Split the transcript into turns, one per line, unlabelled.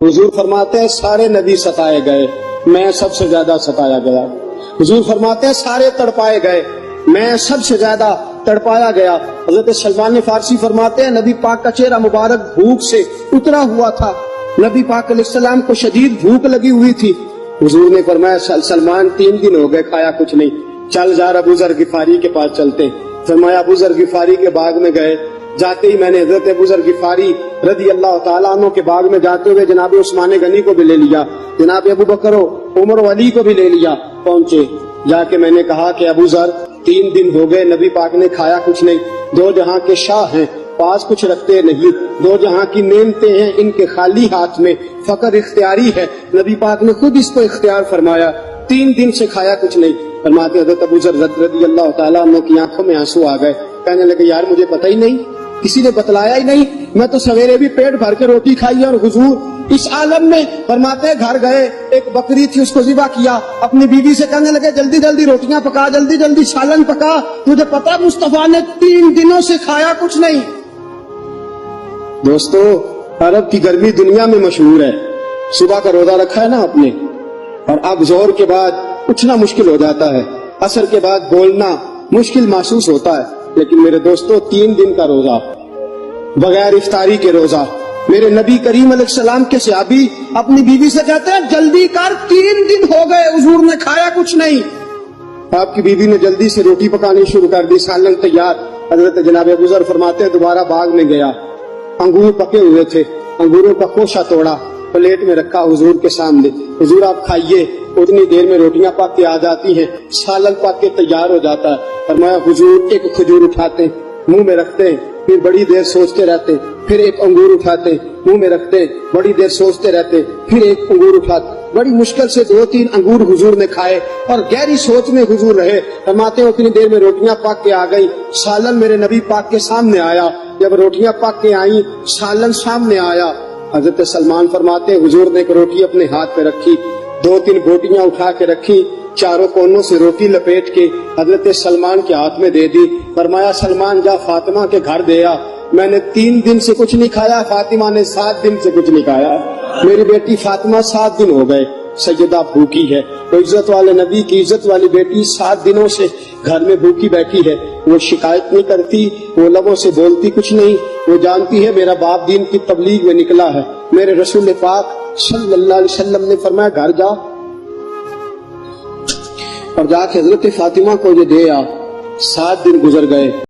حضور فرماتے ہیں سارے نبی ستائے گئے، میں سب سے زیادہ ستایا گیا۔ حضور فرماتے ہیں سارے تڑپائے گئے، میں سب سے زیادہ تڑپایا گیا۔ حضرت سلمان فارسی فرماتے ہیں نبی پاک کا چہرہ مبارک بھوک سے اترا ہوا تھا، نبی پاک علیہ السلام کو شدید بھوک لگی ہوئی تھی۔ حضور نے فرمایا سلمان 3 دن ہو گئے کھایا کچھ نہیں، چل ذرا ابو ذر غفاری کے پاس چلتے۔ فرمایا ابو ذر غفاری کے باغ میں گئے، جاتے ہی میں نے حضرت ابو ذر غفاری رضی اللہ تعالیٰ عنہ کے باغ میں جاتے ہوئے جناب عثمان غنی کو بھی لے لیا، جناب ابو بکر و عمر و علی کو بھی لے لیا۔ پہنچے، جا کے میں نے کہا کہ ابو ذر 3 دن ہو گئے نبی پاک نے کھایا کچھ نہیں، 2 جہاں کے شاہ ہیں، پاس کچھ رکھتے نہیں، 2 جہاں کی نعمتیں ہیں ان کے خالی ہاتھ میں، فقر اختیاری ہے، نبی پاک نے خود اس کو اختیار فرمایا، 3 دن سے کھایا کچھ نہیں۔ فرماتے حضرت ابو ذر رضی اللہ تعالیٰ عنہ کی آنکھوں میں آنسو آ گئے، کہنے لگے یار مجھے پتہ ہی نہیں، کسی نے بتلایا ہی نہیں، میں تو سویرے بھی پیٹ بھر کے روٹی کھائی اور حضور اس عالم میں۔ فرماتے گھر گئے، ایک بکری تھی اس کو ذبح کیا، اپنی بیوی سے کہنے لگے جلدی جلدی روٹیاں پکا، جلدی جلدی سالن پکا، تجھے پتا مصطفیٰ نے 3 دنوں سے کھایا کچھ نہیں۔ دوستو عرب کی گرمی دنیا میں مشہور ہے، صبح کا روزہ رکھا ہے نا آپ نے، اور اب ظہر کے بعد اٹھنا مشکل ہو جاتا ہے، عصر کے بعد بولنا مشکل محسوس ہوتا ہے، لیکن میرے دوستو 3 دن کا روزہ بغیر افطاری کے روزہ، میرے نبی کریم علیہ السلام کے صحابی اپنی بیوی سے کہتے ہیں جلدی کر 3 دن ہو گئے حضور نے کھایا کچھ نہیں۔ آپ کی بیوی نے جلدی سے روٹی پکانی شروع کر دی، سالن تیار۔ حضرت جناب ابو ذر فرماتے ہیں دوبارہ باغ میں گیا، انگور پکے ہوئے تھے، انگوروں کا خوشہ توڑا، پلیٹ میں رکھا حضور کے سامنے، حضور آپ کھائیے۔ اتنی دیر میں روٹیاں پک کے آ جاتی ہیں، سالن پک کے تیار ہو جاتا ہے۔ فرمایا حضور ایک کھجور اٹھاتے منہ میں رکھتے ہیں، پھر بڑی دیر سوچتے رہتے، پھر ایک انگور اٹھاتے منہ میں رکھتے، بڑی دیر سوچتے رہتے، پھر ایک انگور اٹھاتے، بڑی مشکل سے 2-3 انگور حضور نے کھائے اور گہری سوچ میں حضور رہے۔ فرماتے ہیں اتنی دیر میں روٹیاں پک کے آ گئی، سالن میرے نبی پاک کے سامنے آیا۔ جب روٹیاں پک کے آئیں، سالن سامنے آیا، حضرت سلمان فرماتے ہیں حضور نے ایک روٹی اپنے ہاتھ پہ رکھی، 2-3 بوٹیاں اٹھا کے رکھی، چاروں کونوں سے روٹی لپیٹ کے حضرت سلمان کے ہاتھ میں دے دی۔ فرمایا سلمان جا فاطمہ کے گھر دے آ، میں نے 3 دن سے کچھ نہیں کھایا، فاطمہ نے 7 دن سے کچھ نہیں کھایا، میری بیٹی فاطمہ 7 دن ہو گئے سیدہ بھوکی ہے۔ تو عزت والے نبی کی عزت والی بیٹی 7 دنوں سے گھر میں بھوکی بیٹھی ہے، وہ شکایت نہیں کرتی، وہ لبوں سے بولتی کچھ نہیں، وہ جانتی ہے میرا باپ دین کی تبلیغ میں نکلا ہے۔ میرے رسول پاک صلی اللہ علیہ وسلم نے فرمایا گھر جا اور جا کے حضرت فاطمہ کو یہ دے آ۔ 7 دن گزر گئے۔